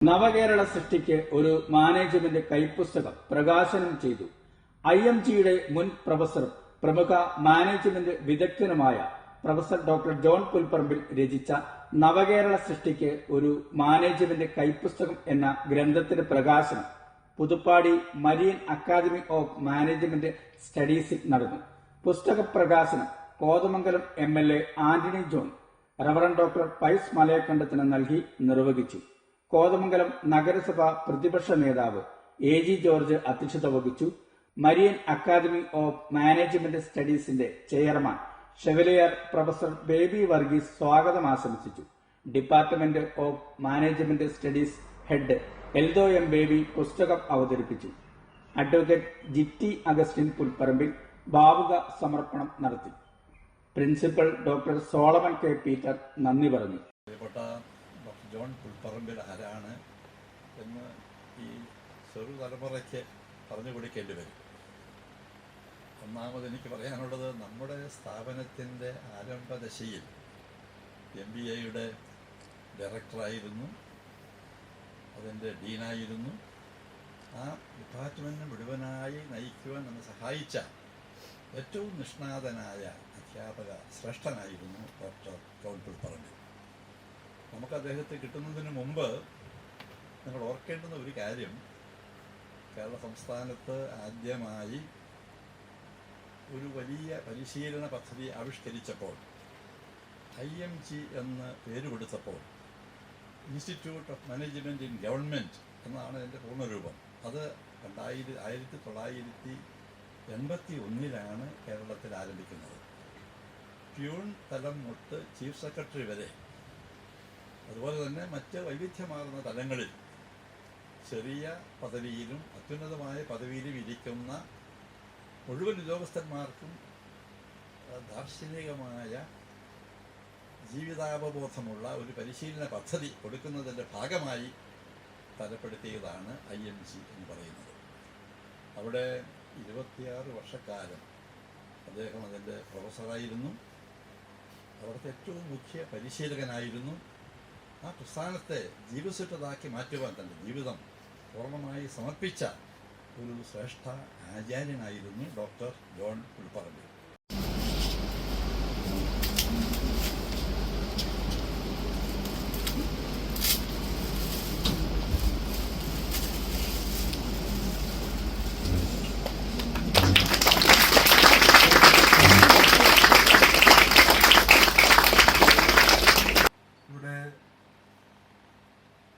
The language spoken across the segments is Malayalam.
നവകേരള സൃഷ്ടിക്ക് ഒരു മാനേജ്മെന്റ് കൈപ്പുസ്തകം പ്രകാശനം ചെയ്തു. IMGയുടെ മുൻ പ്രൊഫസറും പ്രമുഖ മാനേജ്മെന്റ് വിദഗ്ധനുമായ പ്രൊഫസർ ഡോക്ടർ ജോൺ പുൽപ്പറമ്പിൽ രചിച്ച നവകേരള സൃഷ്ടിക്ക് ഒരു മാനേജ്മെന്റ് കൈപ്പുസ്തകം എന്ന ഗ്രന്ഥത്തിന്റെ പ്രകാശനം Puthuppady Marian academy of management സ്റ്റഡീസിൽ നടന്നു. പുസ്തക പ്രകാശനം Kothamangalam MLA Antony John reverend doctor Pius മലയക്കണ്ടത്തിന് നൽകി നിർവഹിച്ചു. കോതമംഗലം നഗരസഭ പ്രതിപക്ഷ നേതാവ് AG ജോർജ് അധ്യക്ഷത വഹിച്ചു. മരിയൻ അക്കാദമി ഓഫ് മാനേജ്മെന്റ് സ്റ്റഡീസിന്റെ chairman chevalier professor Baby Varghese സ്വാഗതം ആശംസിച്ചു. Department of management studies head Eldho M. Baby പുസ്തകം അവതരിപ്പിച്ചു. അഡ്വക്കേറ്റ് GT അഗസ്റ്റിൻ പുൽപ്പറമ്പിൽ ഭാവുക സമർപ്പണം നടത്തി. Principal doctor Solomon K. Peter നന്ദി പറഞ്ഞു. ജോൺ പുൽപ്പറമ്പിൽ ആരാണ് എന്ന് ഈ ചെറുതലമുറയ്ക്ക് പറഞ്ഞു കൊടുക്കേണ്ടി വരും. ഒന്നാമത് എനിക്ക് പറയാനുള്ളത്, നമ്മുടെ സ്ഥാപനത്തിൻ്റെ ആരംഭദശയിൽ MBAയുടെ ഡയറക്ടറായിരുന്നു, അതിൻ്റെ ഡീനായിരുന്നു. ആ ഡിപ്പാർട്ട്മെൻറ്റ് മുഴുവനായി നയിക്കുവാൻ നമ്മെ സഹായിച്ച ഏറ്റവും നിഷ്ണാതനായ അധ്യാപക ശ്രേഷ്ഠനായിരുന്നു ഡോക്ടർ ജോൺ പുൽപ്പറമ്പിൽ. നമുക്ക് അദ്ദേഹത്തെ കിട്ടുന്നതിന് മുമ്പ് നിങ്ങൾ ഓർക്കേണ്ടുന്ന ഒരു കാര്യം, കേരള സംസ്ഥാനത്ത് ആദ്യമായി ഒരു വലിയ പരിശീലന പദ്ധതി ആവിഷ്കരിച്ചപ്പോൾ, IMG എന്ന് പേര് കൊടുത്തപ്പോൾ, institute of management in government എന്നാണ് അതിൻ്റെ പൂർണ്ണരൂപം. അത് 1981 കേരളത്തിൽ ആരംഭിക്കുന്നത്. പ്യൂൺ തലം തൊട്ട് ചീഫ് സെക്രട്ടറി വരെ, അതുപോലെ തന്നെ മറ്റ് വൈവിധ്യമാർന്ന തലങ്ങളിൽ ചെറിയ പദവിയിലും അത്യുന്നതമായ പദവിയിലും ഇരിക്കുന്ന മുഴുവൻ ഉദ്യോഗസ്ഥന്മാർക്കും ദാർശനികമായ ജീവിതാവബോധമുള്ള ഒരു പരിശീലന പദ്ധതി കൊടുക്കുന്നതിൻ്റെ ഭാഗമായി തരപ്പെടുത്തിയതാണ് IMG എന്ന് പറയുന്നത്. അവിടെ 26 വർഷക്കാലം അദ്ദേഹം അതിൻ്റെ പ്രൊഫസറായിരുന്നു. അവിടുത്തെ ഏറ്റവും മുഖ്യ പരിശീലകനായിരുന്നു. ആ പ്രസ്ഥാനത്തെ ജീവസുറ്റതാക്കി മാറ്റുവാൻ തൻ്റെ ജീവിതം പൂർണ്ണമായി സമർപ്പിച്ച ഒരു ശ്രേഷ്ഠ ആചാര്യനായിരുന്നു ഡോക്ടർ ജോൺ പുൽപ്പറമ്പിൽ.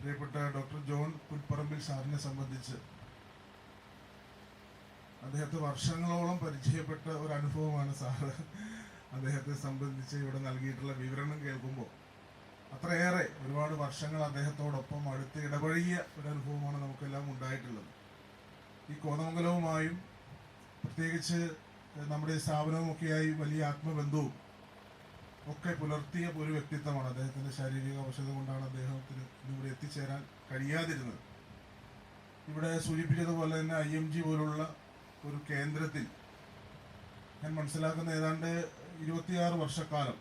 പ്രിയപ്പെട്ട ഡോക്ടർ ജോൺ പുൽപ്പറമ്പിൽ സാറിനെ സംബന്ധിച്ച് അദ്ദേഹത്തെ വർഷങ്ങളോളം പരിചയപ്പെട്ട ഒരു അനുഭവമാണ് സാറ് അദ്ദേഹത്തെ സംബന്ധിച്ച് ഇവിടെ നൽകിയിട്ടുള്ള വിവരണം കേൾക്കുമ്പോൾ. അത്രയേറെ ഒരുപാട് വർഷങ്ങൾ അദ്ദേഹത്തോടൊപ്പം അടുത്ത് ഇടപഴകിയ ഒരു അനുഭവമാണ് നമുക്കെല്ലാം ഉണ്ടായിട്ടുള്ളത്. ഈ കോതമംഗലവുമായും പ്രത്യേകിച്ച് നമ്മുടെ സ്ഥാപനവുമൊക്കെയായി വലിയ ആത്മബന്ധവും ഒക്കെ പുലർത്തിയ ഒരു വ്യക്തിത്വമാണ്. അദ്ദേഹത്തിൻ്റെ ശാരീരിക അവശത കൊണ്ടാണ് അദ്ദേഹത്തിന് ഇവിടെ എത്തിച്ചേരാൻ കഴിയാതിരുന്നത്. ഇവിടെ സൂചിപ്പിച്ചതുപോലെ തന്നെ IMG പോലുള്ള ഒരു കേന്ദ്രത്തിൽ ഞാൻ മനസ്സിലാക്കുന്ന ഏതാണ്ട് 26 വർഷക്കാലം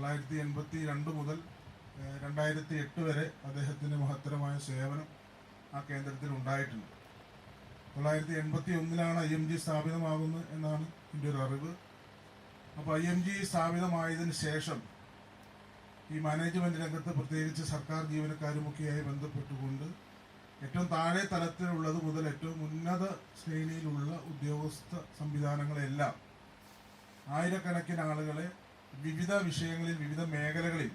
1982 മുതൽ 2008 വരെ അദ്ദേഹത്തിൻ്റെ മഹത്തരമായ സേവനം ആ കേന്ദ്രത്തിൽ ഉണ്ടായിട്ടുണ്ട്. 1981 IMG സ്ഥാപിതമാകുന്നത് എന്നാണ് എൻ്റെ ഒരു അറിവ്. അപ്പോൾ IMG സ്ഥാപിതമായതിനു ശേഷം ഈ മാനേജ്മെന്റ് രംഗത്ത് പ്രത്യേകിച്ച് സർക്കാർ ജീവനക്കാരുമൊക്കെയായി ബന്ധപ്പെട്ടുകൊണ്ട് ഏറ്റവും താഴെ തലത്തിലുള്ളത് മുതൽ ഏറ്റവും ഉന്നത ശ്രേണിയിലുള്ള ഉദ്യോഗസ്ഥ സംവിധാനങ്ങളെല്ലാം ആയിരക്കണക്കിന് ആളുകളെ വിവിധ വിഷയങ്ങളിൽ വിവിധ മേഖലകളിൽ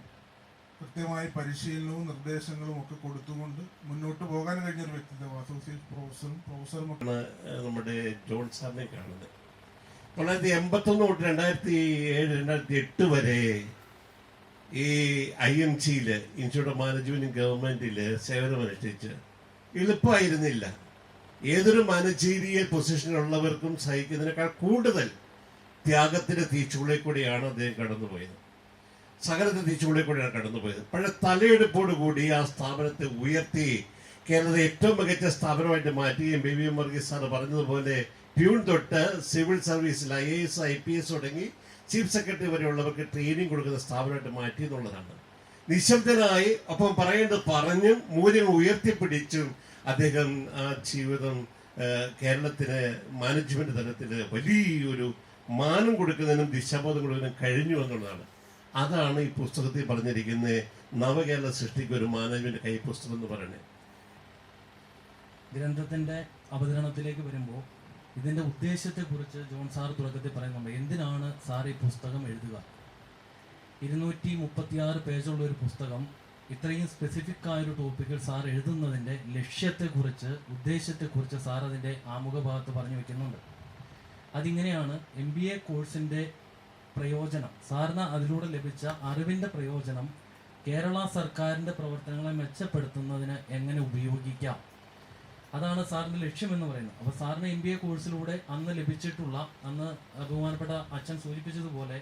കൃത്യമായി പരിശീലനവും നിർദ്ദേശങ്ങളും ഒക്കെ കൊടുത്തുകൊണ്ട് മുന്നോട്ട് പോകാൻ കഴിഞ്ഞൊരു വ്യക്തിത്വം. അസോസിയേറ്റ് പ്രൊഫസറും നമ്മുടെ ജോൺ സാറിനെ കാണുന്നത് 1981 തൊട്ട് 2007-2008 വരെ ഈ IMGയിൽ ഇൻസ്റ്റിറ്റ്യൂട്ട് ഓഫ് മാനേജ്മെന്റ് ഗവൺമെന്റിൽ സേവനമനുഷ്ഠിച്ച് എളുപ്പമായിരുന്നില്ല. ഏതൊരു മാനേജീരിയൽ പൊസിഷനിലുള്ളവർക്കും സഹിക്കുന്നതിനേക്കാൾ കൂടുതൽ ത്യാഗത്തിന്റെ തീച്ചുള്ളിൽ കൂടിയാണ് അദ്ദേഹം കടന്നുപോയത്. സകലത്തിന്റെ തീച്ചുള്ളിൽ കൂടിയാണ് കടന്നുപോയത്. പഴയ തലയെടുപ്പോടുകൂടി ആ സ്ഥാപനത്തെ ഉയർത്തി കേരളത്തിലെ ഏറ്റവും മികച്ച സ്ഥാപനമായിട്ട് മാറ്റുകയും BB വർഗീസ് സാറ് പറഞ്ഞതുപോലെ പ്യൂൺ തൊട്ട് സിവിൽ സർവീസിൽ IAS IPS തുടങ്ങി ചീഫ് സെക്രട്ടറി വരെയുള്ളവർക്ക് ട്രെയിനിങ് കൊടുക്കുന്ന സ്ഥാപനമായിട്ട് മാറ്റി എന്നുള്ളതാണ്. നിശബ്ദനായി ഒപ്പം പറയേണ്ടത് പറഞ്ഞും മൂല്യങ്ങൾ ഉയർത്തിപ്പിടിച്ചും അദ്ദേഹം ആ ജീവിതം കേരളത്തിന് മാനേജ്മെന്റ് തലത്തിൽ വലിയൊരു മാനം കൊടുക്കുന്നതിനും ദിശാബോധം കൊടുക്കുന്നതിനും കഴിഞ്ഞു എന്നുള്ളതാണ്. അതാണ് ഈ പുസ്തകത്തിൽ പറഞ്ഞിരിക്കുന്ന നവകേരള സൃഷ്ടിക്ക് ഒരു മാനേജ്മെന്റ് കൈപ്പുസ്തകം എന്ന് പറയുന്നത്. ഗ്രന്ഥത്തിന്റെ അവതരണത്തിലേക്ക് വരുമ്പോൾ ഇതിന്റെ ഉദ്ദേശത്തെക്കുറിച്ച് ജോൺ സാർ തുടക്കത്തിൽ പറയുന്നുണ്ട്. എന്തിനാണ് സാർ ഈ പുസ്തകം എഴുതുക? 236 പേജുള്ള ഒരു പുസ്തകം ഇത്രയും സ്പെസിഫിക് ആയൊരു ടോപ്പിക്കിൽ സാർ എഴുതുന്നതിൻ്റെ ലക്ഷ്യത്തെക്കുറിച്ച്, ഉദ്ദേശത്തെക്കുറിച്ച് സാർ അതിൻ്റെ ആമുഖ ഭാഗത്ത് പറഞ്ഞു വയ്ക്കുന്നുണ്ട്. അതിങ്ങനെയാണ്: MBA കോഴ്സിൻ്റെ പ്രയോജനം, സാറിന് അതിലൂടെ ലഭിച്ച അറിവിൻ്റെ പ്രയോജനം കേരള സർക്കാരിൻ്റെ പ്രവർത്തനങ്ങളെ മെച്ചപ്പെടുത്തുന്നതിന് എങ്ങനെ ഉപയോഗിക്കാം, അതാണ് സാറിൻ്റെ ലക്ഷ്യമെന്ന് പറയുന്നത്. അപ്പോൾ സാറിന് MBA കോഴ്സിലൂടെ അന്ന് ലഭിച്ചിട്ടുള്ള, അന്ന് ബഹുമാനപ്പെട്ട അച്ഛൻ സൂചിപ്പിച്ചതുപോലെ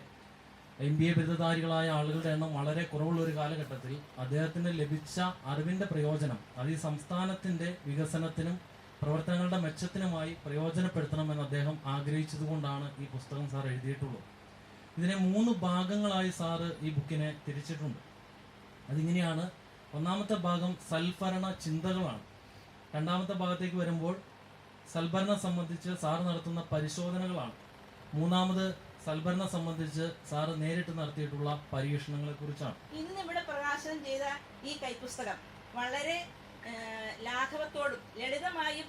MBA ബിരുദധാരികളായ ആളുകളുടെ എണ്ണം വളരെ കുറവുള്ള ഒരു കാലഘട്ടത്തിൽ അദ്ദേഹത്തിന് ലഭിച്ച അറിവിൻ്റെ പ്രയോജനം അത് ഈ സംസ്ഥാനത്തിൻ്റെ വികസനത്തിനും പ്രവർത്തനങ്ങളുടെ മെച്ചത്തിനുമായി പ്രയോജനപ്പെടുത്തണമെന്ന് അദ്ദേഹം ആഗ്രഹിച്ചതുകൊണ്ടാണ് ഈ പുസ്തകം സാർ എഴുതിയിട്ടുള്ളത്. ഇതിനെ 3 ഭാഗങ്ങളായി സാറ് ഈ ബുക്കിനെ തിരിച്ചിട്ടുണ്ട്. അതിങ്ങനെയാണ്: ഒന്നാമത്തെ ഭാഗം സൽഭരണ ചിന്തകളാണ്. രണ്ടാമത്തെ ഭാഗത്തേക്ക് വരുമ്പോൾ സൽഭരണം സംബന്ധിച്ച് സാർ നടത്തുന്ന പരിശോധനകളാണ്. മൂന്നാമത് സൽഭരണം സംബന്ധിച്ച് സാറ് നേരിട്ട് നടത്തിയിട്ടുള്ള പരീക്ഷണങ്ങളെ കുറിച്ചാണ്. ഇന്ന് ഇവിടെ പ്രകാശനം ചെയ്ത ഈ കൈപ്പുസ്തകം വളരെ ലാഘവത്തോടും ലളിതമായും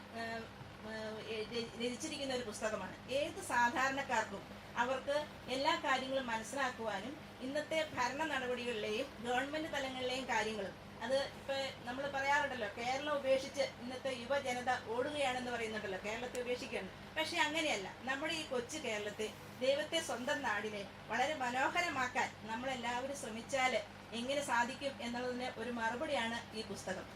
രചിച്ചിരിക്കുന്ന ഒരു പുസ്തകമാണ്. ഏത് സാധാരണക്കാർക്കും അവർക്ക് എല്ലാ കാര്യങ്ങളും മനസ്സിലാക്കുവാനും ഇന്നത്തെ ഭരണ നടപടികളിലെയും ഗവൺമെന്റ് തലങ്ങളിലെയും കാര്യങ്ങളും, അത് ഇപ്പൊ നമ്മൾ പറയാറുണ്ടല്ലോ, കേരളം ഉപേക്ഷിച്ച് ഇന്നത്തെ യുവജനത ഓടുകയാണെന്ന് പറയുന്നുണ്ടല്ലോ, കേരളത്തെ ഉപേക്ഷിക്കുകയാണ്. പക്ഷെ അങ്ങനെയല്ല. നമ്മുടെ ഈ കൊച്ചു കേരളത്തെ, ദൈവത്തെ സ്വന്തം നാടിനെ വളരെ മനോഹരമാക്കാൻ നമ്മളെല്ലാവരും ശ്രമിച്ചാൽ എങ്ങനെ സാധിക്കും എന്നുള്ളതിന് ഒരു മറുപടിയാണ് ഈ പുസ്തകം.